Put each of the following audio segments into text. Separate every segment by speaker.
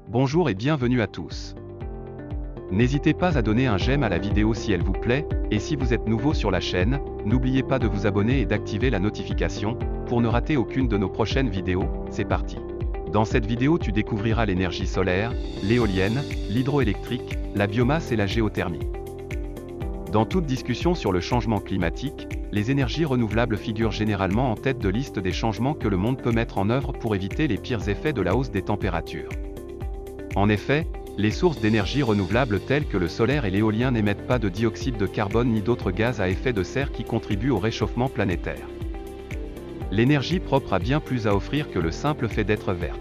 Speaker 1: Bonjour et bienvenue à tous. N'hésitez pas à donner un j'aime à la vidéo si elle vous plaît, et si vous êtes nouveau sur la chaîne, n'oubliez pas de vous abonner et d'activer la notification, pour ne rater aucune de nos prochaines vidéos. C'est parti. Dans cette vidéo tu découvriras l'énergie solaire, l'éolienne, l'hydroélectrique, la biomasse et la géothermie. Dans toute discussion sur le changement climatique, les énergies renouvelables figurent généralement en tête de liste des changements que le monde peut mettre en œuvre pour éviter les pires effets de la hausse des températures. En effet, les sources d'énergie renouvelables telles que le solaire et l'éolien n'émettent pas de dioxyde de carbone ni d'autres gaz à effet de serre qui contribuent au réchauffement planétaire. L'énergie propre a bien plus à offrir que le simple fait d'être verte.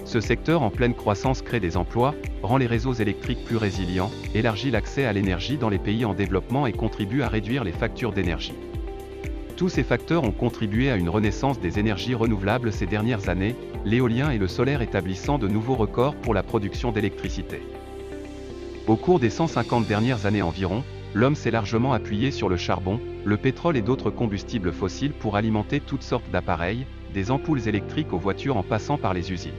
Speaker 1: Ce secteur en pleine croissance crée des emplois, rend les réseaux électriques plus résilients, élargit l'accès à l'énergie dans les pays en développement et contribue à réduire les factures d'énergie. Tous ces facteurs ont contribué à une renaissance des énergies renouvelables ces dernières années, l'éolien et le solaire établissant de nouveaux records pour la production d'électricité. Au cours des 150 dernières années environ, l'homme s'est largement appuyé sur le charbon, le pétrole et d'autres combustibles fossiles pour alimenter toutes sortes d'appareils, des ampoules électriques aux voitures en passant par les usines.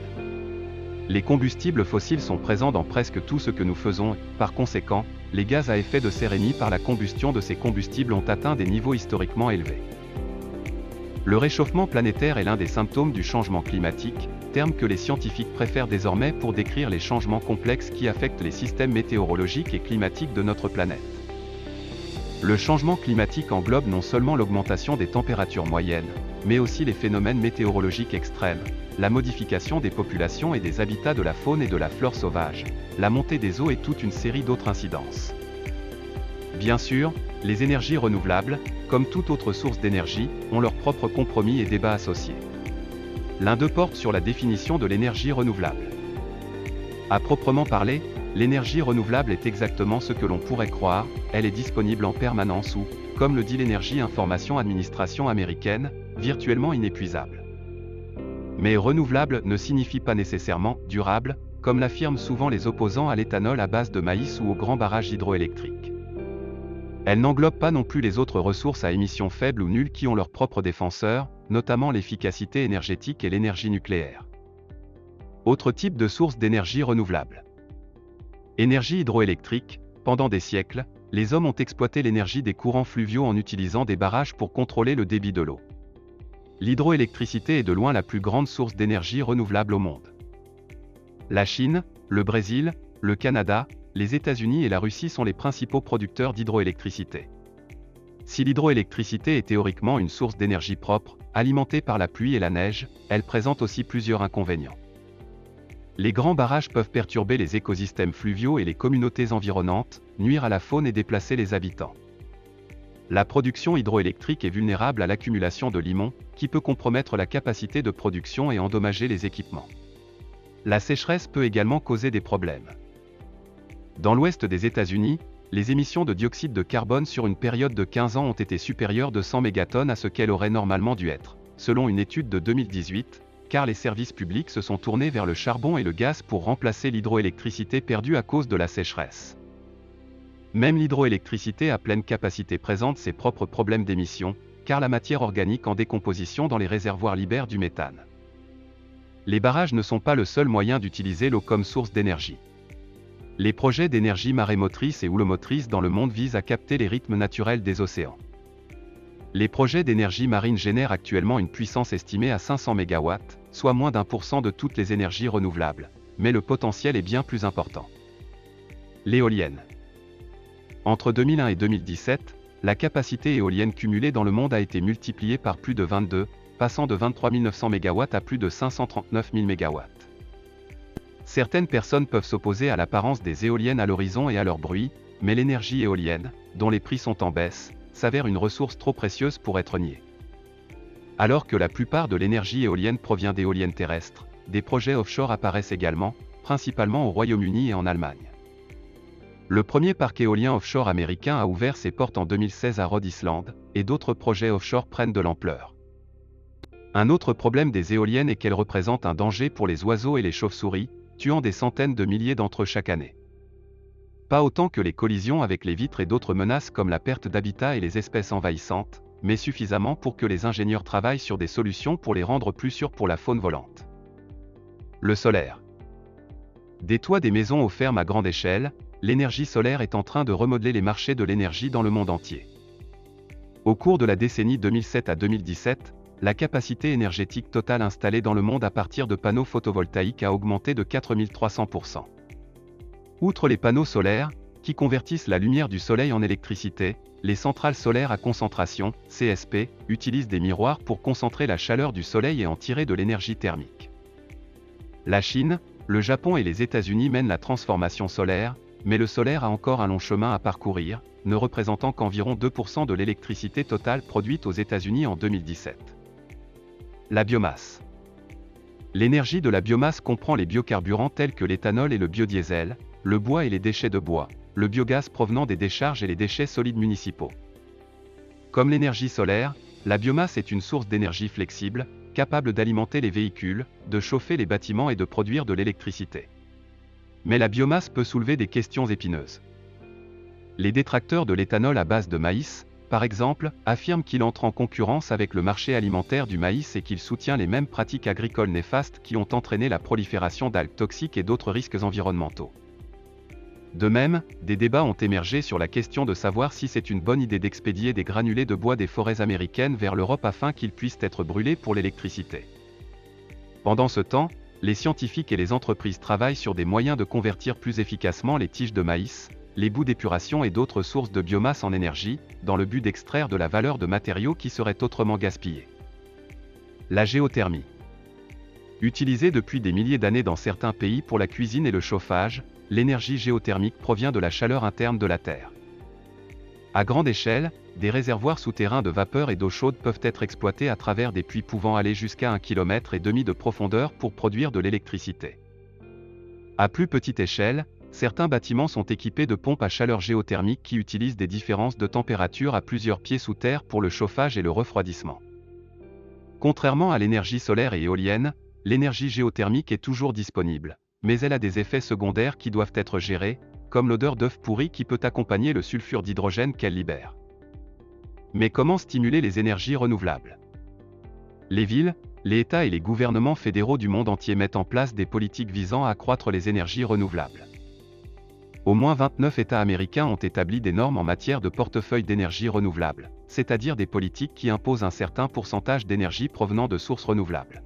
Speaker 1: Les combustibles fossiles sont présents dans presque tout ce que nous faisons, par conséquent, les gaz à effet de serre émis par la combustion de ces combustibles ont atteint des niveaux historiquement élevés. Le réchauffement planétaire est l'un des symptômes du changement climatique, terme que les scientifiques préfèrent désormais pour décrire les changements complexes qui affectent les systèmes météorologiques et climatiques de notre planète. Le changement climatique englobe non seulement l'augmentation des températures moyennes, mais aussi les phénomènes météorologiques extrêmes, la modification des populations et des habitats de la faune et de la flore sauvage, la montée des eaux et toute une série d'autres incidences. Bien sûr, les énergies renouvelables, comme toute autre source d'énergie, ont leurs propres compromis et débats associés. L'un d'eux porte sur la définition de l'énergie renouvelable. À proprement parler, l'énergie renouvelable est exactement ce que l'on pourrait croire, elle est disponible en permanence ou, comme le dit l'Energy Information Administration américaine, virtuellement inépuisable. Mais renouvelable ne signifie pas nécessairement durable, comme l'affirment souvent les opposants à l'éthanol à base de maïs ou aux grands barrages hydroélectriques. Elle n'englobe pas non plus les autres ressources à émissions faibles ou nulles qui ont leurs propres défenseurs, notamment l'efficacité énergétique et l'énergie nucléaire. Autre type de source d'énergie renouvelable. Énergie hydroélectrique. Pendant des siècles, les hommes ont exploité l'énergie des courants fluviaux en utilisant des barrages pour contrôler le débit de l'eau. L'hydroélectricité est de loin la plus grande source d'énergie renouvelable au monde. La Chine, le Brésil, le Canada, les États-Unis et la Russie sont les principaux producteurs d'hydroélectricité. Si l'hydroélectricité est théoriquement une source d'énergie propre, alimentée par la pluie et la neige, elle présente aussi plusieurs inconvénients. Les grands barrages peuvent perturber les écosystèmes fluviaux et les communautés environnantes, nuire à la faune et déplacer les habitants. La production hydroélectrique est vulnérable à l'accumulation de limon, qui peut compromettre la capacité de production et endommager les équipements. La sécheresse peut également causer des problèmes. Dans l'ouest des États-Unis, les émissions de dioxyde de carbone sur une période de 15 ans ont été supérieures de 100 mégatonnes à ce qu'elles auraient normalement dû être, selon une étude de 2018, car les services publics se sont tournés vers le charbon et le gaz pour remplacer l'hydroélectricité perdue à cause de la sécheresse. Même l'hydroélectricité à pleine capacité présente ses propres problèmes d'émissions, car la matière organique en décomposition dans les réservoirs libère du méthane. Les barrages ne sont pas le seul moyen d'utiliser l'eau comme source d'énergie. Les projets d'énergie marémotrice et houlomotrice dans le monde visent à capter les rythmes naturels des océans. Les projets d'énergie marine génèrent actuellement une puissance estimée à 500 MW, soit moins d'1% de toutes les énergies renouvelables, mais le potentiel est bien plus important. L'éolienne. Entre 2001 et 2017, la capacité éolienne cumulée dans le monde a été multipliée par plus de 22, passant de 23 900 MW à plus de 539 000 MW. Certaines personnes peuvent s'opposer à l'apparence des éoliennes à l'horizon et à leur bruit, mais l'énergie éolienne, dont les prix sont en baisse, s'avère une ressource trop précieuse pour être niée. Alors que la plupart de l'énergie éolienne provient d'éoliennes terrestres, des projets offshore apparaissent également, principalement au Royaume-Uni et en Allemagne. Le premier parc éolien offshore américain a ouvert ses portes en 2016 à Rhode Island, et d'autres projets offshore prennent de l'ampleur. Un autre problème des éoliennes est qu'elles représentent un danger pour les oiseaux et les chauves-souris, tuant des centaines de milliers d'entre eux chaque année. Pas autant que les collisions avec les vitres et d'autres menaces comme la perte d'habitat et les espèces envahissantes, mais suffisamment pour que les ingénieurs travaillent sur des solutions pour les rendre plus sûrs pour la faune volante. Le solaire. Des toits des maisons aux fermes à grande échelle, l'énergie solaire est en train de remodeler les marchés de l'énergie dans le monde entier. Au cours de la décennie 2007 à 2017, la capacité énergétique totale installée dans le monde à partir de panneaux photovoltaïques a augmenté de 4300%. Outre les panneaux solaires, qui convertissent la lumière du soleil en électricité, les centrales solaires à concentration, CSP, utilisent des miroirs pour concentrer la chaleur du soleil et en tirer de l'énergie thermique. La Chine, le Japon et les États-Unis mènent la transformation solaire, mais le solaire a encore un long chemin à parcourir, ne représentant qu'environ 2% de l'électricité totale produite aux États-Unis en 2017. La biomasse. L'énergie de la biomasse comprend les biocarburants tels que l'éthanol et le biodiesel, le bois et les déchets de bois, le biogaz provenant des décharges et les déchets solides municipaux. Comme l'énergie solaire, la biomasse est une source d'énergie flexible, capable d'alimenter les véhicules, de chauffer les bâtiments et de produire de l'électricité. Mais la biomasse peut soulever des questions épineuses. Les détracteurs de l'éthanol à base de maïs, par exemple, affirment qu'il entre en concurrence avec le marché alimentaire du maïs et qu'il soutient les mêmes pratiques agricoles néfastes qui ont entraîné la prolifération d'algues toxiques et d'autres risques environnementaux. De même, des débats ont émergé sur la question de savoir si c'est une bonne idée d'expédier des granulés de bois des forêts américaines vers l'Europe afin qu'ils puissent être brûlés pour l'électricité. Pendant ce temps, les scientifiques et les entreprises travaillent sur des moyens de convertir plus efficacement les tiges de maïs, les boues d'épuration et d'autres sources de biomasse en énergie, dans le but d'extraire de la valeur de matériaux qui seraient autrement gaspillés. La géothermie. Utilisée depuis des milliers d'années dans certains pays pour la cuisine et le chauffage, l'énergie géothermique provient de la chaleur interne de la Terre. À grande échelle, des réservoirs souterrains de vapeur et d'eau chaude peuvent être exploités à travers des puits pouvant aller jusqu'à 1,5 km de profondeur pour produire de l'électricité. À plus petite échelle, certains bâtiments sont équipés de pompes à chaleur géothermique qui utilisent des différences de température à plusieurs pieds sous terre pour le chauffage et le refroidissement. Contrairement à l'énergie solaire et éolienne, l'énergie géothermique est toujours disponible, mais elle a des effets secondaires qui doivent être gérés, comme l'odeur d'œuf pourri qui peut accompagner le sulfure d'hydrogène qu'elle libère. Mais comment stimuler les énergies renouvelables? Les villes, les États et les gouvernements fédéraux du monde entier mettent en place des politiques visant à accroître les énergies renouvelables. Au moins 29 États américains ont établi des normes en matière de portefeuille d'énergie renouvelable, c'est-à-dire des politiques qui imposent un certain pourcentage d'énergie provenant de sources renouvelables.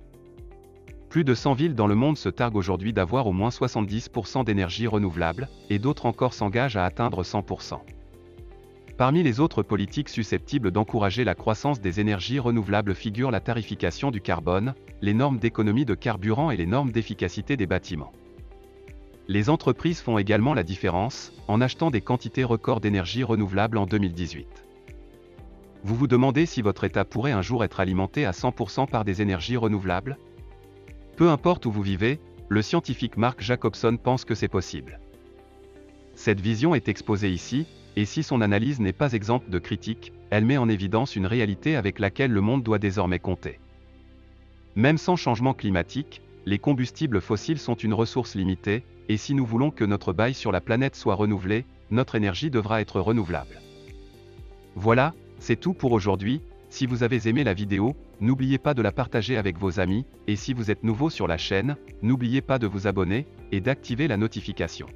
Speaker 1: Plus de 100 villes dans le monde se targuent aujourd'hui d'avoir au moins 70% d'énergie renouvelable, et d'autres encore s'engagent à atteindre 100%. Parmi les autres politiques susceptibles d'encourager la croissance des énergies renouvelables figurent la tarification du carbone, les normes d'économie de carburant et les normes d'efficacité des bâtiments. Les entreprises font également la différence, en achetant des quantités records d'énergie renouvelable en 2018. Vous vous demandez si votre État pourrait un jour être alimenté à 100% par des énergies renouvelables? Peu importe où vous vivez, le scientifique Mark Jacobson pense que c'est possible. Cette vision est exposée ici, et si son analyse n'est pas exempte de critiques, elle met en évidence une réalité avec laquelle le monde doit désormais compter. Même sans changement climatique, les combustibles fossiles sont une ressource limitée, et si nous voulons que notre bail sur la planète soit renouvelé, notre énergie devra être renouvelable. Voilà, c'est tout pour aujourd'hui. Si vous avez aimé la vidéo, n'oubliez pas de la partager avec vos amis, et si vous êtes nouveau sur la chaîne, n'oubliez pas de vous abonner, et d'activer la notification.